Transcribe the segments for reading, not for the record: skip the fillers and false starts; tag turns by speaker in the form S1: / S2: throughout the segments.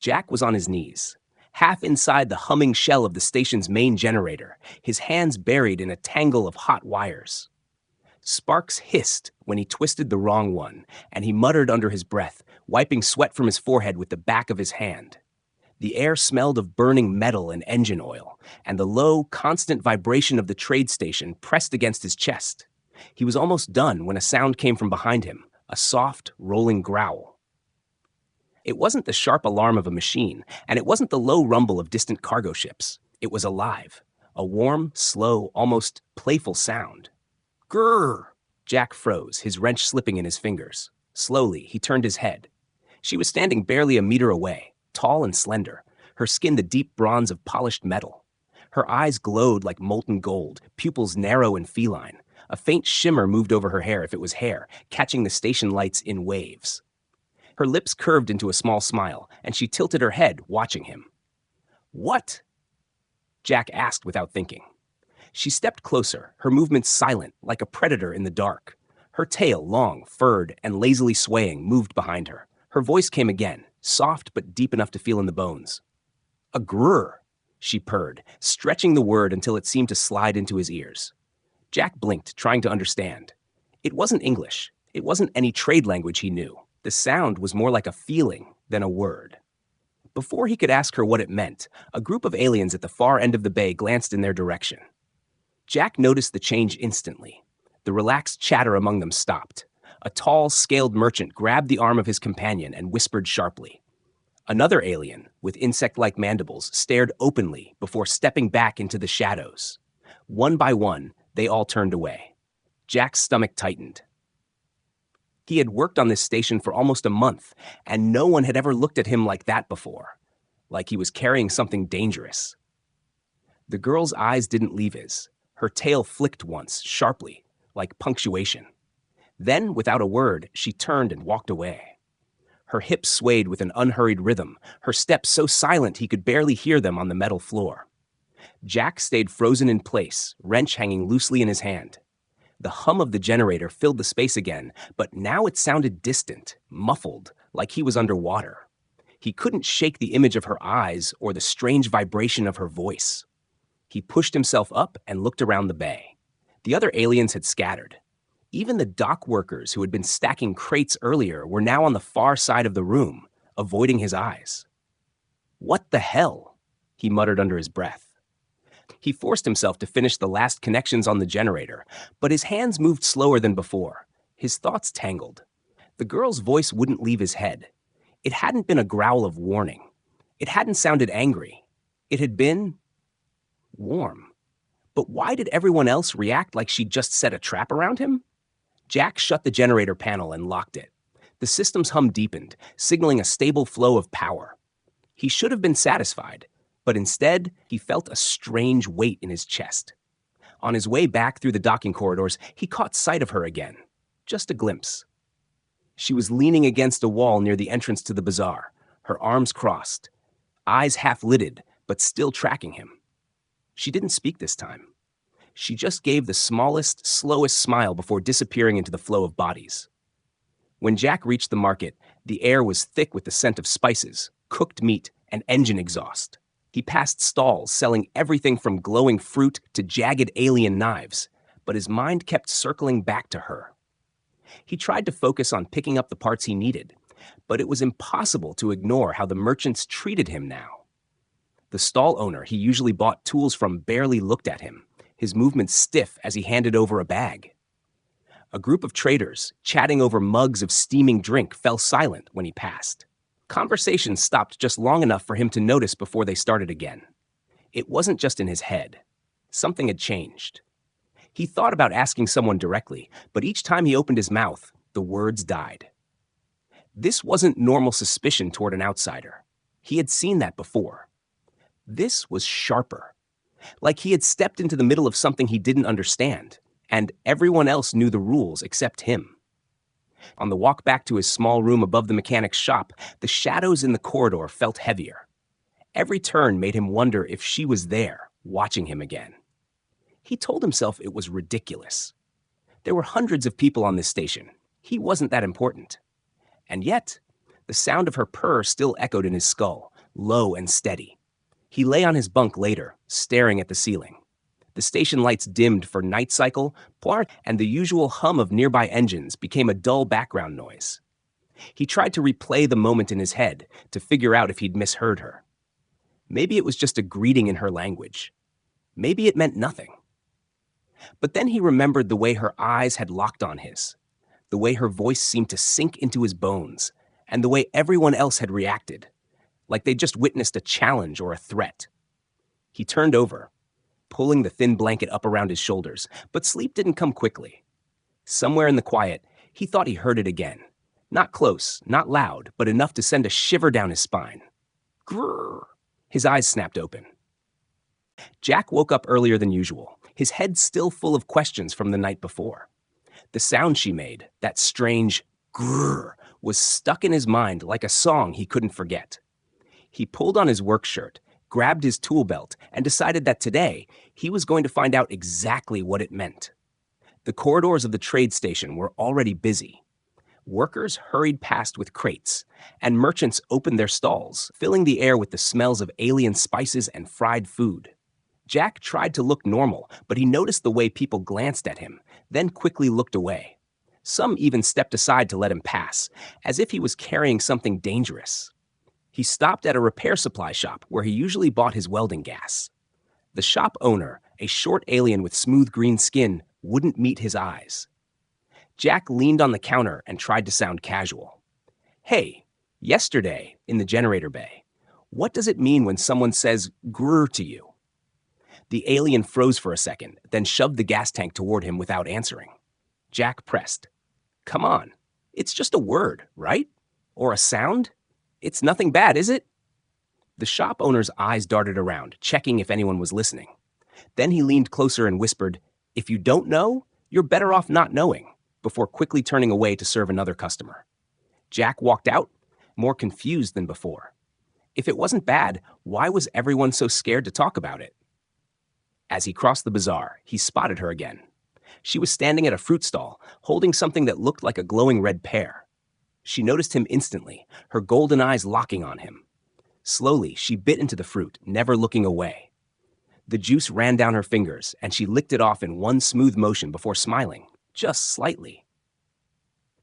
S1: Jack was on his knees, half inside the humming shell of the station's main generator, his hands buried in a tangle of hot wires. Sparks hissed when he twisted the wrong one, and he muttered under his breath, wiping sweat from his forehead with the back of his hand. The air smelled of burning metal and engine oil, and the low, constant vibration of the trade station pressed against his chest. He was almost done when a sound came from behind him, a soft, rolling growl. It wasn't the sharp alarm of a machine, and it wasn't the low rumble of distant cargo ships. It was alive, a warm, slow, almost playful sound. Grrr! Jack froze, his wrench slipping in his fingers. Slowly, he turned his head. She was standing barely a meter away, tall and slender, her skin the deep bronze of polished metal. Her eyes glowed like molten gold, pupils narrow and feline. A faint shimmer moved over her hair if it was hair, catching the station lights in waves. Her lips curved into a small smile, and she tilted her head, watching him. What? Jack asked without thinking. She stepped closer, her movements silent, like a predator in the dark. Her tail, long, furred, and lazily swaying, moved behind her. Her voice came again, soft but deep enough to feel in the bones. A grrr, she purred, stretching the word until it seemed to slide into his ears. Jack blinked, trying to understand. It wasn't English. It wasn't any trade language he knew. The sound was more like a feeling than a word. Before he could ask her what it meant, a group of aliens at the far end of the bay glanced in their direction. Jack noticed the change instantly. The relaxed chatter among them stopped. A tall, scaled merchant grabbed the arm of his companion and whispered sharply. Another alien, with insect-like mandibles, stared openly before stepping back into the shadows. One by one, they all turned away. Jack's stomach tightened. He had worked on this station for almost a month, and no one had ever looked at him like that before, like he was carrying something dangerous. The girl's eyes didn't leave his. Her tail flicked once, sharply, like punctuation. Then, without a word, she turned and walked away. Her hips swayed with an unhurried rhythm, her steps so silent he could barely hear them on the metal floor. Jack stayed frozen in place, wrench hanging loosely in his hand. The hum of the generator filled the space again, but now it sounded distant, muffled, like he was underwater. He couldn't shake the image of her eyes or the strange vibration of her voice. He pushed himself up and looked around the bay. The other aliens had scattered. Even the dock workers who had been stacking crates earlier were now on the far side of the room, avoiding his eyes. What the hell? He muttered under his breath. He forced himself to finish the last connections on the generator, but his hands moved slower than before. His thoughts tangled. The girl's voice wouldn't leave his head. It hadn't been a growl of warning. It hadn't sounded angry. It had been warm. But why did everyone else react like she'd just set a trap around him? Jack shut the generator panel and locked it. The system's hum deepened, signaling a stable flow of power. He should have been satisfied, but instead, he felt a strange weight in his chest. On his way back through the docking corridors, he caught sight of her again. Just a glimpse. She was leaning against a wall near the entrance to the bazaar, her arms crossed, eyes half-lidded, but still tracking him. She didn't speak this time. She just gave the smallest, slowest smile before disappearing into the flow of bodies. When Jack reached the market, the air was thick with the scent of spices, cooked meat, and engine exhaust. He passed stalls selling everything from glowing fruit to jagged alien knives, but his mind kept circling back to her. He tried to focus on picking up the parts he needed, but it was impossible to ignore how the merchants treated him now. The stall owner he usually bought tools from barely looked at him, his movements stiff as he handed over a bag. A group of traders, chatting over mugs of steaming drink, fell silent when he passed. Conversation stopped just long enough for him to notice before they started again. It wasn't just in his head. Something had changed. He thought about asking someone directly, but each time he opened his mouth, the words died. This wasn't normal suspicion toward an outsider. He had seen that before. This was sharper. Like he had stepped into the middle of something he didn't understand, and everyone else knew the rules except him. On the walk back to his small room above the mechanic's shop, the shadows in the corridor felt heavier. Every turn made him wonder if she was there, watching him again. He told himself it was ridiculous. There were hundreds of people on this station. He wasn't that important. And yet, the sound of her purr still echoed in his skull, low and steady. He lay on his bunk later, staring at the ceiling. The station lights dimmed for night cycle, and the usual hum of nearby engines became a dull background noise. He tried to replay the moment in his head to figure out if he'd misheard her. Maybe it was just a greeting in her language. Maybe it meant nothing. But then he remembered the way her eyes had locked on his, the way her voice seemed to sink into his bones, and the way everyone else had reacted, like they'd just witnessed a challenge or a threat. He turned over, pulling the thin blanket up around his shoulders, but sleep didn't come quickly. Somewhere in the quiet, he thought he heard it again. Not close, not loud, but enough to send a shiver down his spine. Grrr! His eyes snapped open. Jack woke up earlier than usual, his head still full of questions from the night before. The sound she made, that strange grrr, was stuck in his mind like a song he couldn't forget. He pulled on his work shirt, grabbed his tool belt, and decided that today he was going to find out exactly what it meant. The corridors of the trade station were already busy. Workers hurried past with crates, and merchants opened their stalls, filling the air with the smells of alien spices and fried food. Jack tried to look normal, but he noticed the way people glanced at him, then quickly looked away. Some even stepped aside to let him pass, as if he was carrying something dangerous. He stopped at a repair supply shop where he usually bought his welding gas. The shop owner, a short alien with smooth green skin, wouldn't meet his eyes. Jack leaned on the counter and tried to sound casual. Hey, yesterday, in the generator bay, what does it mean when someone says grr to you? The alien froze for a second, then shoved the gas tank toward him without answering. Jack pressed. Come on, it's just a word, right? Or a sound? It's nothing bad, is it? The shop owner's eyes darted around, checking if anyone was listening. Then he leaned closer and whispered, if you don't know, you're better off not knowing, before quickly turning away to serve another customer. Jack walked out, more confused than before. If it wasn't bad, why was everyone so scared to talk about it? As he crossed the bazaar, he spotted her again. She was standing at a fruit stall, holding something that looked like a glowing red pear. She noticed him instantly, her golden eyes locking on him. Slowly, she bit into the fruit, never looking away. The juice ran down her fingers, and she licked it off in one smooth motion before smiling, just slightly.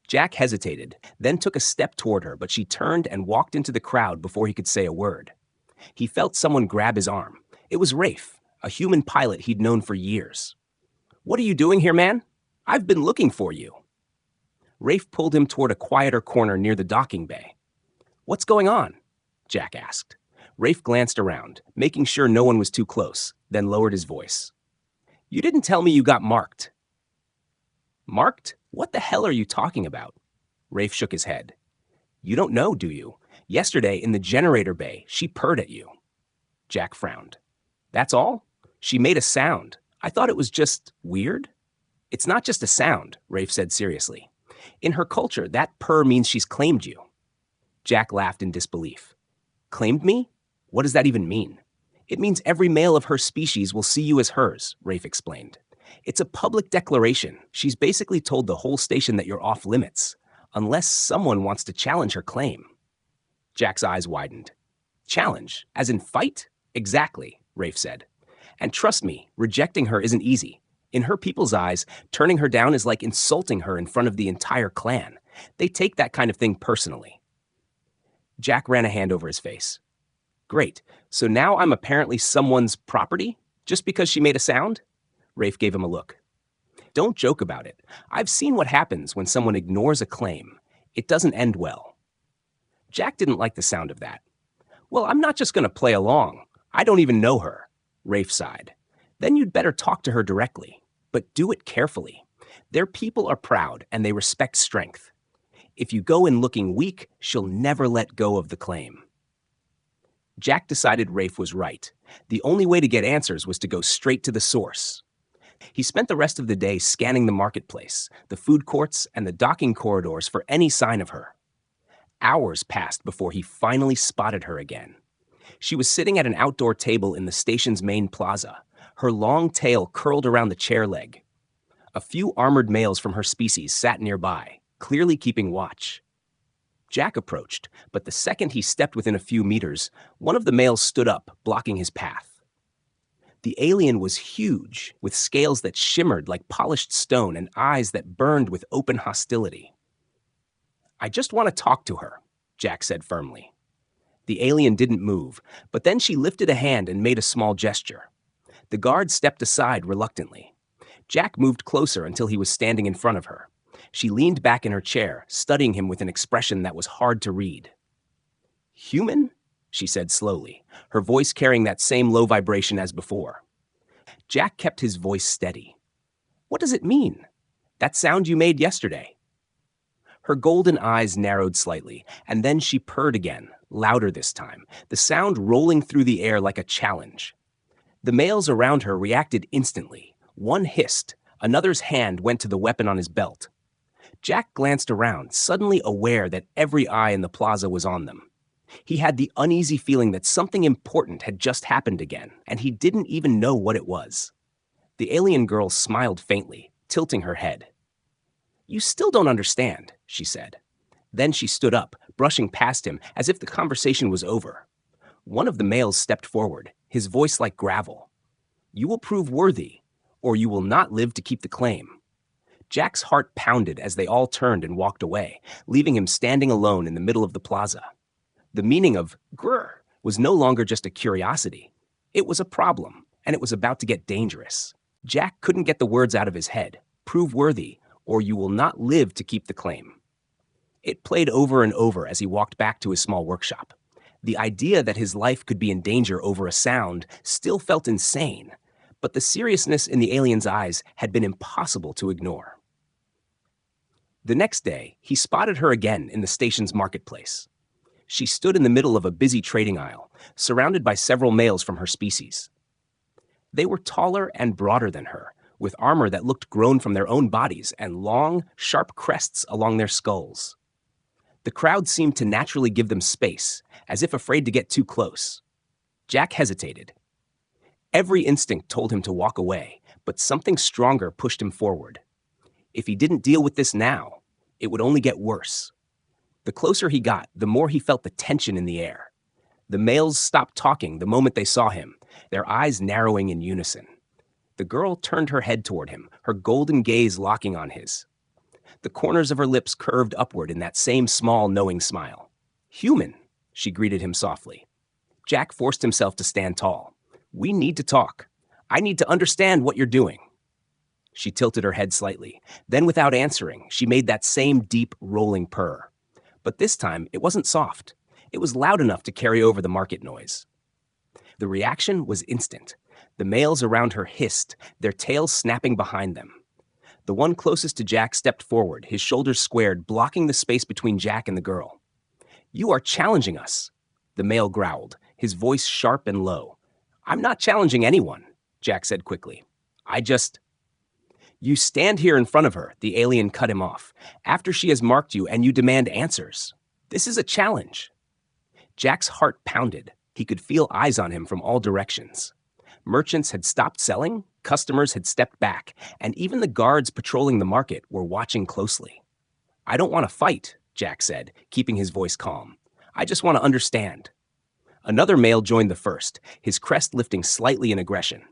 S1: Jack hesitated, then took a step toward her, but she turned and walked into the crowd before he could say a word. He felt someone grab his arm. It was Rafe, a human pilot he'd known for years. What are you doing here, man? I've been looking for you. Rafe pulled him toward a quieter corner near the docking bay. What's going on? Jack asked. Rafe glanced around, making sure no one was too close, then lowered his voice. You didn't tell me you got marked. Marked? What the hell are you talking about? Rafe shook his head. You don't know, do you? Yesterday, in the generator bay, she purred at you. Jack frowned. That's all? She made a sound. I thought it was just weird. It's not just a sound, Rafe said seriously. In her culture, that purr means she's claimed you. Jack laughed in disbelief. Claimed me? What does that even mean? It means every male of her species will see you as hers, Rafe explained. It's a public declaration. She's basically told the whole station that you're off limits, unless someone wants to challenge her claim. Jack's eyes widened. Challenge? As in fight? Exactly, Rafe said. And trust me, rejecting her isn't easy. In her people's eyes, turning her down is like insulting her in front of the entire clan. They take that kind of thing personally. Jack ran a hand over his face. Great, so now I'm apparently someone's property, just because she made a sound? Rafe gave him a look. Don't joke about it. I've seen what happens when someone ignores a claim. It doesn't end well. Jack didn't like the sound of that. Well, I'm not just going to play along. I don't even know her, Rafe sighed. Then you'd better talk to her directly, but do it carefully. Their people are proud and they respect strength. If you go in looking weak, she'll never let go of the claim. Jack decided Rafe was right. The only way to get answers was to go straight to the source. He spent the rest of the day scanning the marketplace, the food courts, and the docking corridors for any sign of her. Hours passed before he finally spotted her again. She was sitting at an outdoor table in the station's main plaza, her long tail curled around the chair leg. A few armored males from her species sat nearby, clearly keeping watch. Jack approached, but the second he stepped within a few meters, one of the males stood up, blocking his path. The alien was huge, with scales that shimmered like polished stone and eyes that burned with open hostility. "I just want to talk to her," Jack said firmly. The alien didn't move, but then she lifted a hand and made a small gesture. The guard stepped aside reluctantly. Jack moved closer until he was standing in front of her. She leaned back in her chair, studying him with an expression that was hard to read. "Human?" she said slowly, her voice carrying that same low vibration as before. Jack kept his voice steady. "What does it mean? That sound you made yesterday?" Her golden eyes narrowed slightly, and then she purred again, louder this time, the sound rolling through the air like a challenge. The males around her reacted instantly. One hissed, another's hand went to the weapon on his belt. Jack glanced around, suddenly aware that every eye in the plaza was on them. He had the uneasy feeling that something important had just happened again, and he didn't even know what it was. The alien girl smiled faintly, tilting her head. "You still don't understand," she said. Then she stood up, brushing past him as if the conversation was over. One of the males stepped forward, his voice like gravel. "You will prove worthy, or you will not live to keep the claim." Jack's heart pounded as they all turned and walked away, leaving him standing alone in the middle of the plaza. The meaning of "grr" was no longer just a curiosity. It was a problem, and it was about to get dangerous. Jack couldn't get the words out of his head. "Prove worthy, or you will not live to keep the claim." It played over and over as he walked back to his small workshop. The idea that his life could be in danger over a sound still felt insane, but the seriousness in the alien's eyes had been impossible to ignore. The next day, he spotted her again in the station's marketplace. She stood in the middle of a busy trading aisle, surrounded by several males from her species. They were taller and broader than her, with armor that looked grown from their own bodies and long, sharp crests along their skulls. The crowd seemed to naturally give them space, as if afraid to get too close. Jack hesitated. Every instinct told him to walk away, but something stronger pushed him forward. If he didn't deal with this now, it would only get worse. The closer he got, the more he felt the tension in the air. The males stopped talking the moment they saw him, their eyes narrowing in unison. The girl turned her head toward him, her golden gaze locking on his. The corners of her lips curved upward in that same small, knowing smile. "Human," she greeted him softly. Jack forced himself to stand tall. "We need to talk. I need to understand what you're doing." She tilted her head slightly. Then, without answering, she made that same deep, rolling purr. But this time, it wasn't soft. It was loud enough to carry over the market noise. The reaction was instant. The males around her hissed, their tails snapping behind them. The one closest to Jack stepped forward, his shoulders squared, blocking the space between Jack and the girl. "You are challenging us," the male growled, his voice sharp and low. "I'm not challenging anyone," Jack said quickly. "You stand here in front of her," the alien cut him off, "after she has marked you and you demand answers. This is a challenge." Jack's heart pounded. He could feel eyes on him from all directions. Merchants had stopped selling, customers had stepped back, and even the guards patrolling the market were watching closely. "I don't want to fight," Jack said, keeping his voice calm. "I just want to understand." Another male joined the first, his crest lifting slightly in aggression.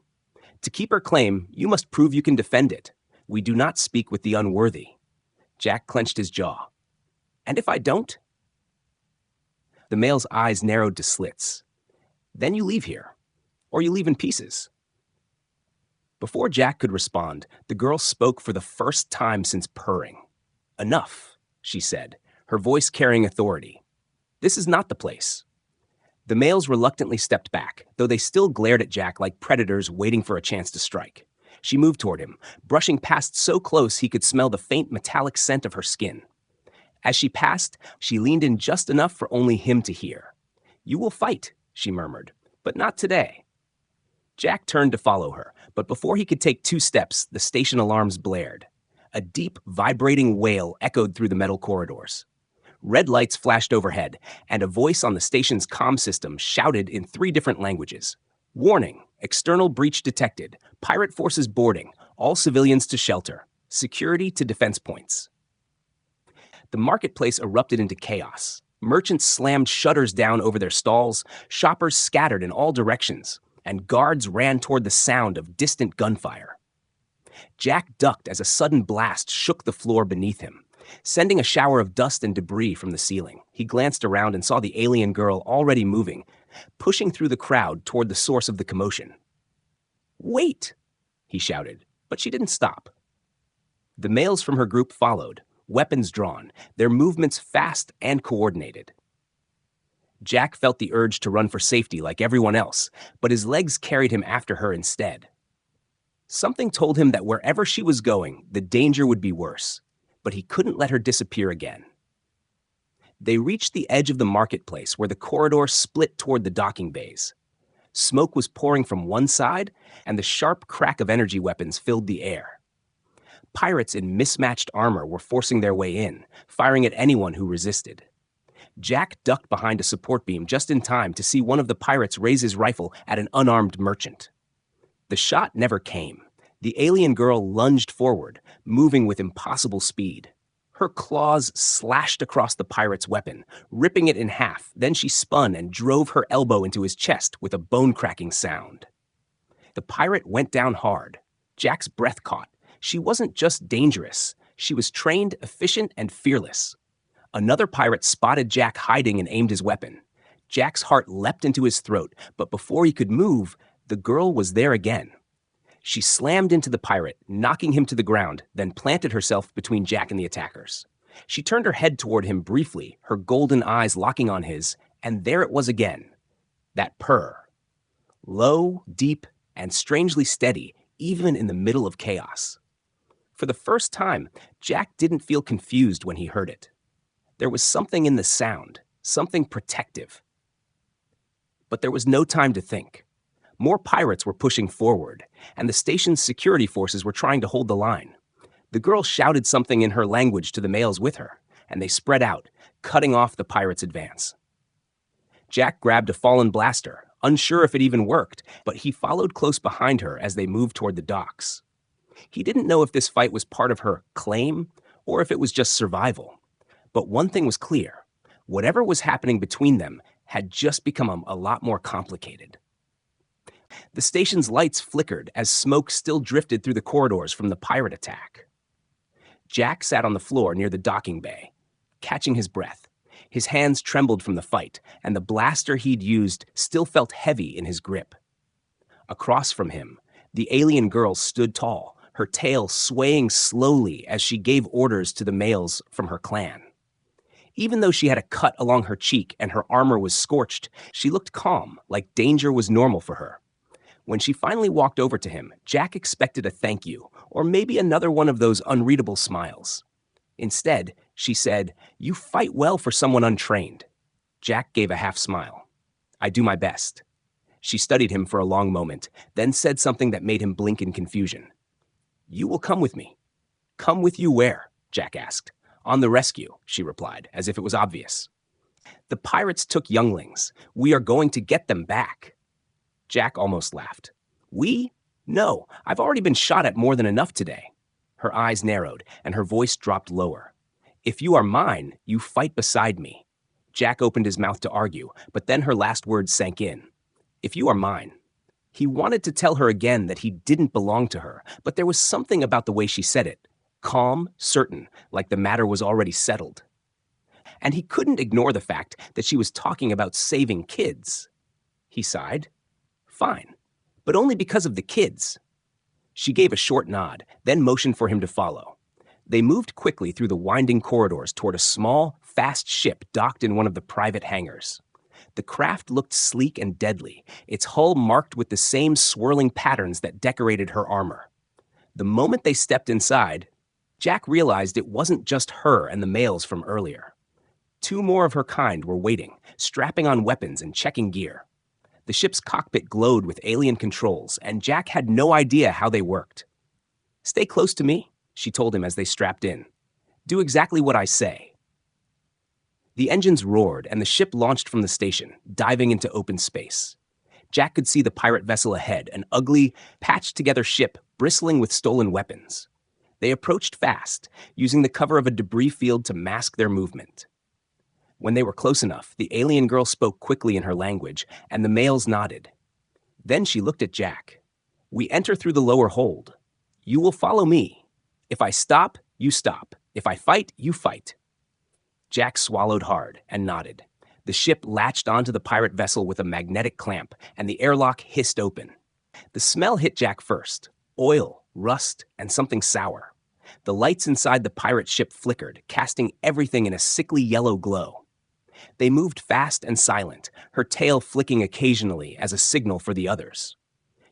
S1: "To keep her claim, you must prove you can defend it. We do not speak with the unworthy." Jack clenched his jaw. "And if I don't?" The male's eyes narrowed to slits. "Then you leave here. Or you leave in pieces." Before Jack could respond, the girl spoke for the first time since purring. "Enough," she said, her voice carrying authority. "This is not the place." The males reluctantly stepped back, though they still glared at Jack like predators waiting for a chance to strike. She moved toward him, brushing past so close he could smell the faint metallic scent of her skin. As she passed, she leaned in just enough for only him to hear. "You will fight," she murmured, "but not today." Jack turned to follow her, but before he could take 2 steps, the station alarms blared. A deep, vibrating wail echoed through the metal corridors. Red lights flashed overhead, and a voice on the station's comm system shouted in 3 different languages. "Warning, external breach detected. Pirate forces boarding. All civilians to shelter. Security to defense points." The marketplace erupted into chaos. Merchants slammed shutters down over their stalls, shoppers scattered in all directions, and guards ran toward the sound of distant gunfire. Jack ducked as a sudden blast shook the floor beneath him, sending a shower of dust and debris from the ceiling. He glanced around and saw the alien girl already moving, pushing through the crowd toward the source of the commotion. "Wait!" he shouted, but she didn't stop. The males from her group followed, weapons drawn, their movements fast and coordinated. Jack felt the urge to run for safety like everyone else, but his legs carried him after her instead. Something told him that wherever she was going, the danger would be worse, but he couldn't let her disappear again. They reached the edge of the marketplace where the corridor split toward the docking bays. Smoke was pouring from one side, and the sharp crack of energy weapons filled the air. Pirates in mismatched armor were forcing their way in, firing at anyone who resisted. Jack ducked behind a support beam just in time to see one of the pirates raise his rifle at an unarmed merchant. The shot never came. The alien girl lunged forward, moving with impossible speed. Her claws slashed across the pirate's weapon, ripping it in half. Then she spun and drove her elbow into his chest with a bone-cracking sound. The pirate went down hard. Jack's breath caught. She wasn't just dangerous. She was trained, efficient, and fearless. Another pirate spotted Jack hiding and aimed his weapon. Jack's heart leapt into his throat, but before he could move, the girl was there again. She slammed into the pirate, knocking him to the ground, then planted herself between Jack and the attackers. She turned her head toward him briefly, her golden eyes locking on his, and there it was again. That purr. Low, deep, and strangely steady, even in the middle of chaos. For the first time, Jack didn't feel confused when he heard it. There was something in the sound, something protective. But there was no time to think. More pirates were pushing forward, and the station's security forces were trying to hold the line. The girl shouted something in her language to the males with her, and they spread out, cutting off the pirates' advance. Jack grabbed a fallen blaster, unsure if it even worked, but he followed close behind her as they moved toward the docks. He didn't know if this fight was part of her claim or if it was just survival. But one thing was clear. Whatever was happening between them had just become a lot more complicated. The station's lights flickered as smoke still drifted through the corridors from the pirate attack. Jack sat on the floor near the docking bay, catching his breath. His hands trembled from the fight, and the blaster he'd used still felt heavy in his grip. Across from him, the alien girl stood tall, her tail swaying slowly as she gave orders to the males from her clan. Even though she had a cut along her cheek and her armor was scorched, she looked calm, like danger was normal for her. When she finally walked over to him, Jack expected a thank you, or maybe another one of those unreadable smiles. Instead, she said, "You fight well for someone untrained." Jack gave a half smile. "I do my best." She studied him for a long moment, then said something that made him blink in confusion. "You will come with me." "Come with you where?" Jack asked. "On the rescue," she replied, as if it was obvious. "The pirates took younglings. We are going to get them back." Jack almost laughed. "We? No, I've already been shot at more than enough today." Her eyes narrowed, and her voice dropped lower. "If you are mine, you fight beside me." Jack opened his mouth to argue, but then her last words sank in. "If you are mine." He wanted to tell her again that he didn't belong to her, but there was something about the way she said it. Calm, certain, like the matter was already settled. And he couldn't ignore the fact that she was talking about saving kids. He sighed. "Fine, but only because of the kids." She gave a short nod, then motioned for him to follow. They moved quickly through the winding corridors toward a small, fast ship docked in one of the private hangars. The craft looked sleek and deadly, its hull marked with the same swirling patterns that decorated her armor. The moment they stepped inside, Jack realized it wasn't just her and the males from earlier. 2 more of her kind were waiting, strapping on weapons and checking gear. The ship's cockpit glowed with alien controls, and Jack had no idea how they worked. "Stay close to me," she told him as they strapped in. "Do exactly what I say." The engines roared, and the ship launched from the station, diving into open space. Jack could see the pirate vessel ahead, an ugly, patched-together ship bristling with stolen weapons. They approached fast, using the cover of a debris field to mask their movement. When they were close enough, the alien girl spoke quickly in her language, and the males nodded. Then she looked at Jack. "We enter through the lower hold. You will follow me. If I stop, you stop. If I fight, you fight." Jack swallowed hard and nodded. The ship latched onto the pirate vessel with a magnetic clamp, and the airlock hissed open. The smell hit Jack first: oil, rust, and something sour. The lights inside the pirate ship flickered, casting everything in a sickly yellow glow. They moved fast and silent, her tail flicking occasionally as a signal for the others.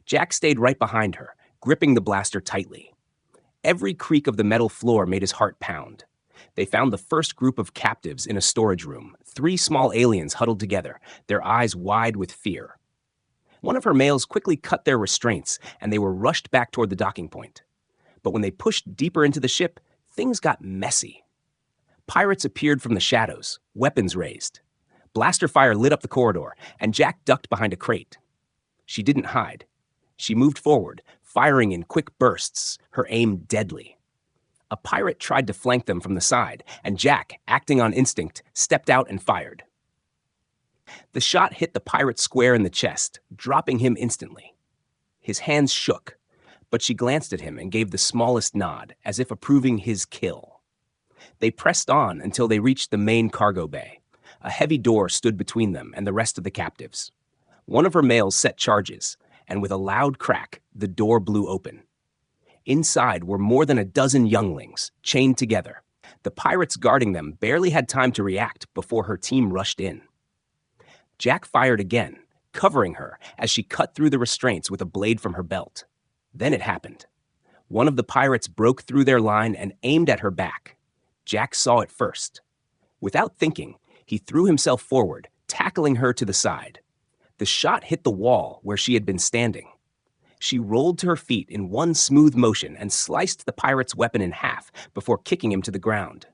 S1: Jack stayed right behind her, gripping the blaster tightly. Every creak of the metal floor made his heart pound. They found the first group of captives in a storage room, 3 small aliens huddled together, their eyes wide with fear. One of her males quickly cut their restraints, and they were rushed back toward the docking point. But when they pushed deeper into the ship, things got messy. Pirates appeared from the shadows, weapons raised. Blaster fire lit up the corridor, and Jack ducked behind a crate. She didn't hide. She moved forward, firing in quick bursts, her aim deadly. A pirate tried to flank them from the side, and Jack, acting on instinct, stepped out and fired. The shot hit the pirate square in the chest, dropping him instantly. His hands shook, but she glanced at him and gave the smallest nod, as if approving his kill. They pressed on until they reached the main cargo bay. A heavy door stood between them and the rest of the captives. One of her males set charges, and with a loud crack, the door blew open. Inside were more than a dozen younglings, chained together. The pirates guarding them barely had time to react before her team rushed in. Jack fired again, covering her as she cut through the restraints with a blade from her belt. Then it happened. One of the pirates broke through their line and aimed at her back. Jack saw it first. Without thinking, he threw himself forward, tackling her to the side. The shot hit the wall where she had been standing. She rolled to her feet in one smooth motion and sliced the pirate's weapon in half before kicking him to the ground.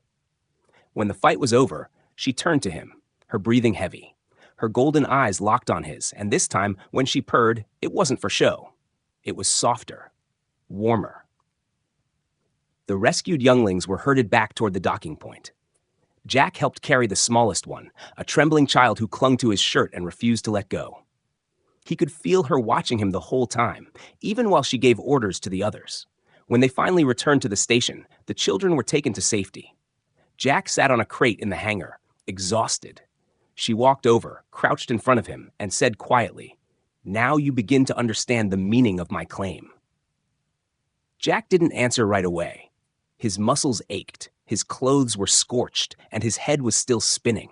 S1: When the fight was over, she turned to him, her breathing heavy. Her golden eyes locked on his, and this time, when she purred, it wasn't for show. It was softer, warmer. The rescued younglings were herded back toward the docking point. Jack helped carry the smallest one, a trembling child who clung to his shirt and refused to let go. He could feel her watching him the whole time, even while she gave orders to the others. When they finally returned to the station, the children were taken to safety. Jack sat on a crate in the hangar, exhausted. She walked over, crouched in front of him, and said quietly, "Now you begin to understand the meaning of my claim." Jack didn't answer right away. His muscles ached, his clothes were scorched, and his head was still spinning.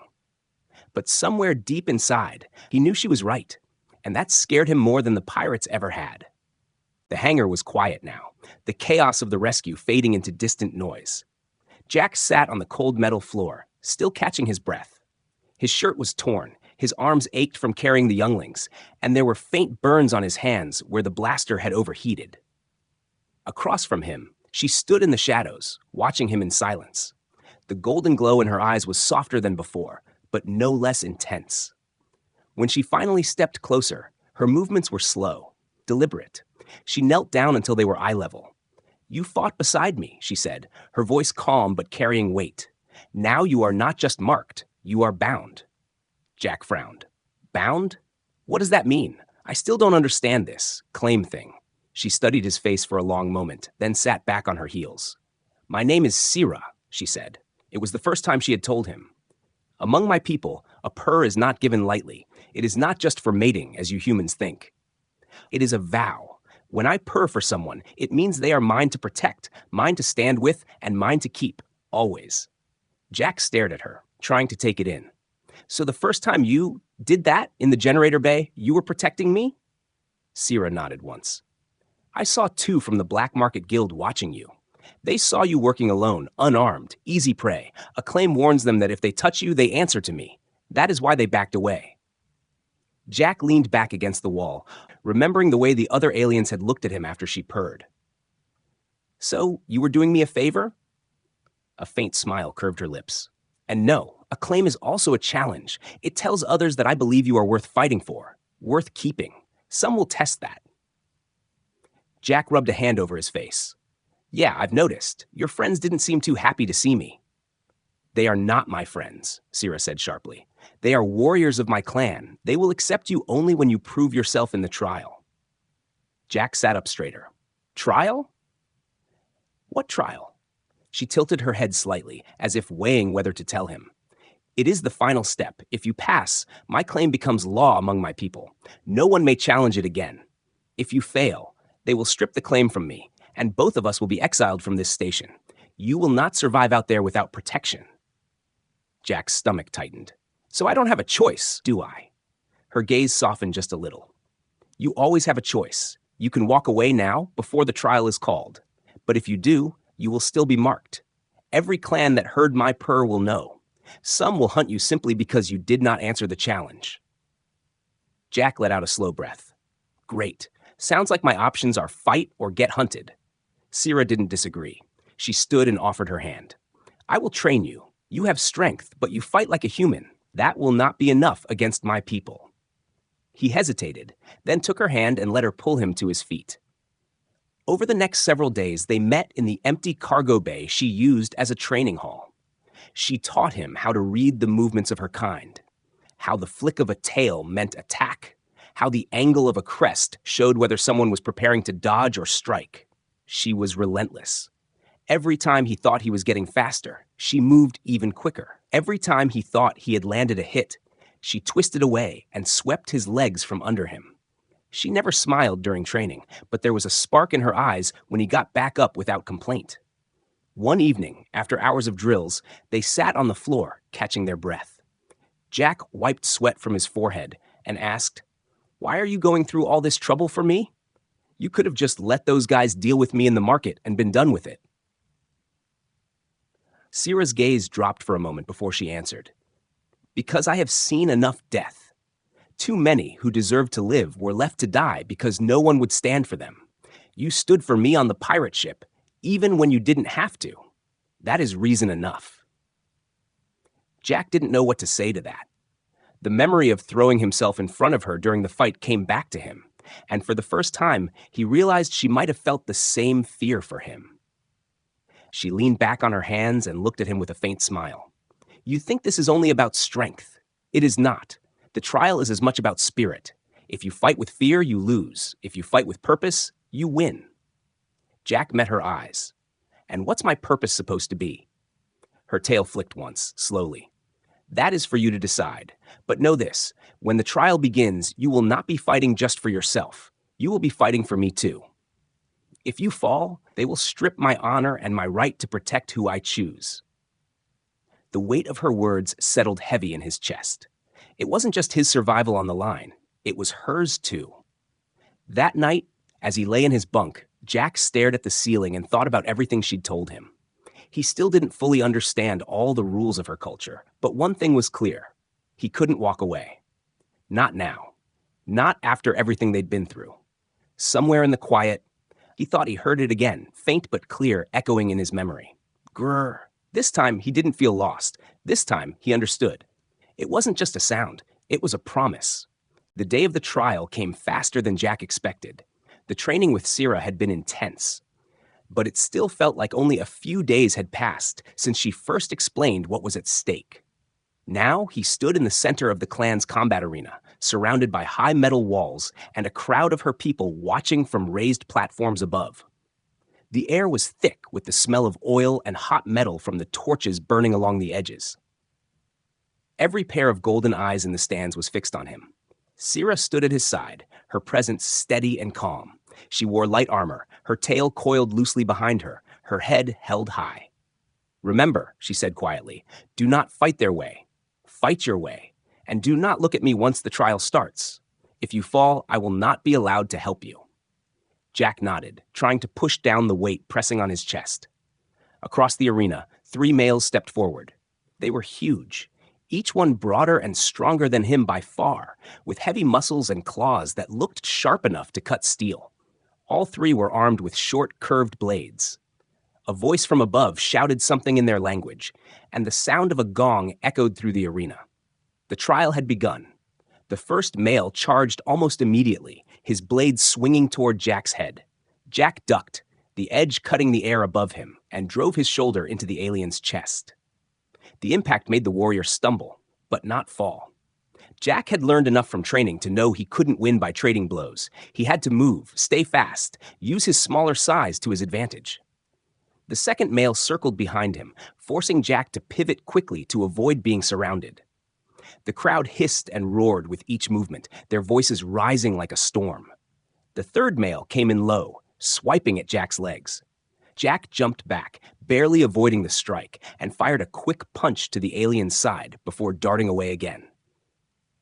S1: But somewhere deep inside, he knew she was right, and that scared him more than the pirates ever had. The hangar was quiet now, the chaos of the rescue fading into distant noise. Jack sat on the cold metal floor, still catching his breath. His shirt was torn, his arms ached from carrying the younglings, and there were faint burns on his hands where the blaster had overheated. Across from him, she stood in the shadows, watching him in silence. The golden glow in her eyes was softer than before, but no less intense. When she finally stepped closer, her movements were slow, deliberate. She knelt down until they were eye level. "You fought beside me," she said, her voice calm but carrying weight. "Now you are not just marked, you are bound." Jack frowned. "Bound? What does that mean? I still don't understand this claim thing." She studied his face for a long moment, then sat back on her heels. "My name is Sira," she said. It was the first time she had told him. "Among my people, a purr is not given lightly. It is not just for mating, as you humans think. It is a vow. When I purr for someone, it means they are mine to protect, mine to stand with, and mine to keep, always." Jack stared at her, trying to take it in. "So the first time you did that in the generator bay, you were protecting me?" Sira nodded once. "I saw 2 from the Black Market Guild watching you. They saw you working alone, unarmed, easy prey. A claim warns them that if they touch you, they answer to me. That is why they backed away." Jack leaned back against the wall, remembering the way the other aliens had looked at him after she purred. "So, you were doing me a favor?" A faint smile curved her lips. "And no, a claim is also a challenge. It tells others that I believe you are worth fighting for, worth keeping. Some will test that." Jack rubbed a hand over his face. Yeah, I've noticed. Your friends didn't seem too happy to see me. They are not my friends, Sira said sharply. They are warriors of my clan. They will accept you only when you prove yourself in the trial. Jack sat up straighter. Trial? What trial? She tilted her head slightly, as if weighing whether to tell him. It is the final step. If you pass, my claim becomes law among my people. No one may challenge it again. If you fail, they will strip the claim from me, and both of us will be exiled from this station. You will not survive out there without protection. Jack's stomach tightened. So I don't have a choice, do I? Her gaze softened just a little. You always have a choice. You can walk away now, before the trial is called. But if you do, you will still be marked. Every clan that heard my purr will know. Some will hunt you simply because you did not answer the challenge. Jack let out a slow breath. Great. Sounds like my options are fight or get hunted. Sira didn't disagree. She stood and offered her hand. I will train you. You have strength, but you fight like a human. That will not be enough against my people. He hesitated, then took her hand and let her pull him to his feet. Over the next several days, they met in the empty cargo bay she used as a training hall. She taught him how to read the movements of her kind, how the flick of a tail meant attack, how the angle of a crest showed whether someone was preparing to dodge or strike. She was relentless. Every time he thought he was getting faster, she moved even quicker. Every time he thought he had landed a hit, she twisted away and swept his legs from under him. She never smiled during training, but there was a spark in her eyes when he got back up without complaint. One evening, after hours of drills, they sat on the floor, catching their breath. Jack wiped sweat from his forehead and asked, "Why are you going through all this trouble for me? You could have just let those guys deal with me in the market and been done with it." Sira's gaze dropped for a moment before she answered. Because I have seen enough death. Too many who deserved to live were left to die because no one would stand for them. You stood for me on the pirate ship, even when you didn't have to. That is reason enough. Jack didn't know what to say to that. The memory of throwing himself in front of her during the fight came back to him, and for the first time, he realized she might have felt the same fear for him. She leaned back on her hands and looked at him with a faint smile. You think this is only about strength. It is not. The trial is as much about spirit. If you fight with fear, you lose. If you fight with purpose, you win. Jack met her eyes. And what's my purpose supposed to be? Her tail flicked once, slowly. That is for you to decide. But know this, when the trial begins, you will not be fighting just for yourself. You will be fighting for me too. If you fall, they will strip my honor and my right to protect who I choose. The weight of her words settled heavy in his chest. It wasn't just his survival on the line. It was hers too. That night, as he lay in his bunk, Jack stared at the ceiling and thought about everything she'd told him. He still didn't fully understand all the rules of her culture, but one thing was clear. He couldn't walk away. Not now. Not after everything they'd been through. Somewhere in the quiet, he thought he heard it again, faint but clear, echoing in his memory. Grrr. This time, he didn't feel lost. This time, he understood. It wasn't just a sound. It was a promise. The day of the trial came faster than Jack expected. The training with Sira had been intense. But it still felt like only a few days had passed since she first explained what was at stake. Now, he stood in the center of the clan's combat arena, surrounded by high metal walls and a crowd of her people watching from raised platforms above. The air was thick with the smell of oil and hot metal from the torches burning along the edges. Every pair of golden eyes in the stands was fixed on him. Sira stood at his side, her presence steady and calm. She wore light armor, her tail coiled loosely behind her, her head held high. Remember, she said quietly, do not fight their way. Fight your way, and do not look at me once the trial starts. If you fall, I will not be allowed to help you. Jack nodded, trying to push down the weight pressing on his chest. Across the arena, 3 males stepped forward. They were huge, each one broader and stronger than him by far, with heavy muscles and claws that looked sharp enough to cut steel. All 3 were armed with short, curved blades. A voice from above shouted something in their language, and the sound of a gong echoed through the arena. The trial had begun. The first male charged almost immediately, his blade swinging toward Jack's head. Jack ducked, the edge cutting the air above him, and drove his shoulder into the alien's chest. The impact made the warrior stumble, but not fall. Jack had learned enough from training to know he couldn't win by trading blows. He had to move, stay fast, use his smaller size to his advantage. The second male circled behind him, forcing Jack to pivot quickly to avoid being surrounded. The crowd hissed and roared with each movement, their voices rising like a storm. The third male came in low, swiping at Jack's legs. Jack jumped back, barely avoiding the strike, and fired a quick punch to the alien's side before darting away again.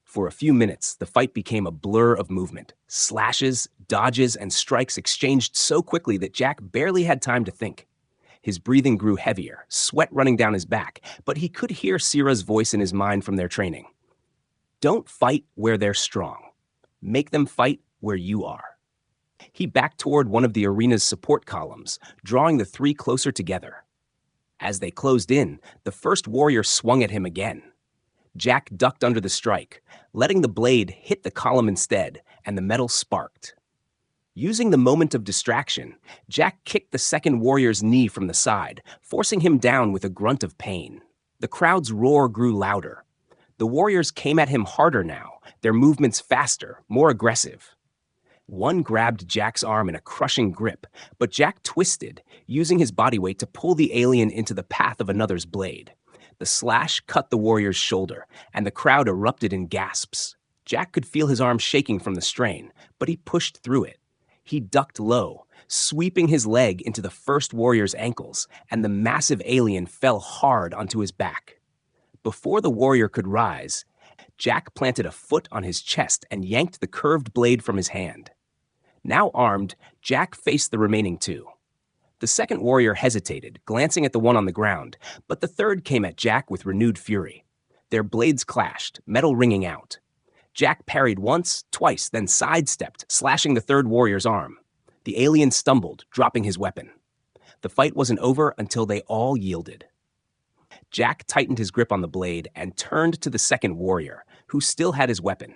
S1: For a few minutes, the fight became a blur of movement. Slashes, dodges, and strikes exchanged so quickly that Jack barely had time to think. His breathing grew heavier, sweat running down his back, but he could hear Sierra's voice in his mind from their training. Don't fight where they're strong. Make them fight where you are. He backed toward one of the arena's support columns, drawing the three closer together. As they closed in, the first warrior swung at him again. Jack ducked under the strike, letting the blade hit the column instead, and the metal sparked. Using the moment of distraction, Jack kicked the second warrior's knee from the side, forcing him down with a grunt of pain. The crowd's roar grew louder. The warriors came at him harder now, their movements faster, more aggressive. One grabbed Jack's arm in a crushing grip, but Jack twisted, using his body weight to pull the alien into the path of another's blade. The slash cut the warrior's shoulder, and the crowd erupted in gasps. Jack could feel his arm shaking from the strain, but he pushed through it. He ducked low, sweeping his leg into the first warrior's ankles, and the massive alien fell hard onto his back. Before the warrior could rise, Jack planted a foot on his chest and yanked the curved blade from his hand. Now armed, Jack faced the remaining two. The second warrior hesitated, glancing at the one on the ground, but the third came at Jack with renewed fury. Their blades clashed, metal ringing out. Jack parried once, twice, then sidestepped, slashing the third warrior's arm. The alien stumbled, dropping his weapon. The fight wasn't over until they all yielded. Jack tightened his grip on the blade and turned to the second warrior, who still had his weapon.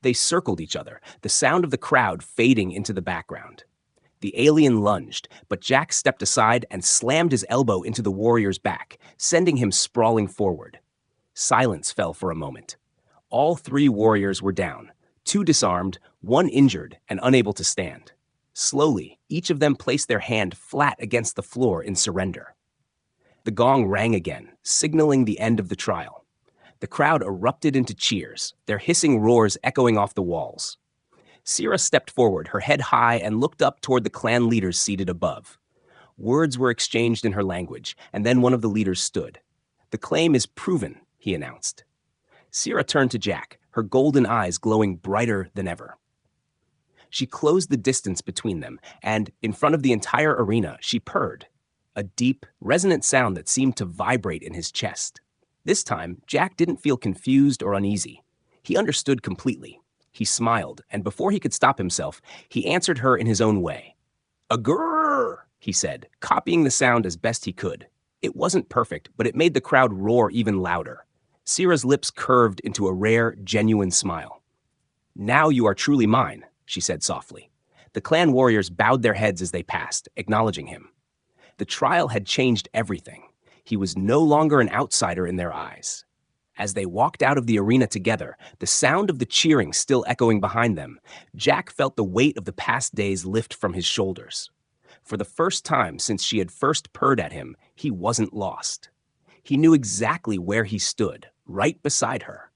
S1: They circled each other, the sound of the crowd fading into the background. The alien lunged, but Jack stepped aside and slammed his elbow into the warrior's back, sending him sprawling forward. Silence fell for a moment. All three warriors were down, two disarmed, one injured and unable to stand. Slowly, each of them placed their hand flat against the floor in surrender. The gong rang again, signaling the end of the trial. The crowd erupted into cheers, their hissing roars echoing off the walls. Sierra stepped forward, her head high, and looked up toward the clan leaders seated above. Words were exchanged in her language, and then one of the leaders stood. "The claim is proven," he announced. Sierra turned to Jack, her golden eyes glowing brighter than ever. She closed the distance between them, and, in front of the entire arena, she purred, a deep, resonant sound that seemed to vibrate in his chest. This time, Jack didn't feel confused or uneasy. He understood completely. He smiled, and before he could stop himself, he answered her in his own way. "A grrr," he said, copying the sound as best he could. It wasn't perfect, but it made the crowd roar even louder. Sierra's lips curved into a rare, genuine smile. "Now you are truly mine," she said softly. The clan warriors bowed their heads as they passed, acknowledging him. The trial had changed everything. He was no longer an outsider in their eyes. As they walked out of the arena together, the sound of the cheering still echoing behind them, Jack felt the weight of the past days lift from his shoulders. For the first time since she had first purred at him, he wasn't lost. He knew exactly where he stood, right beside her.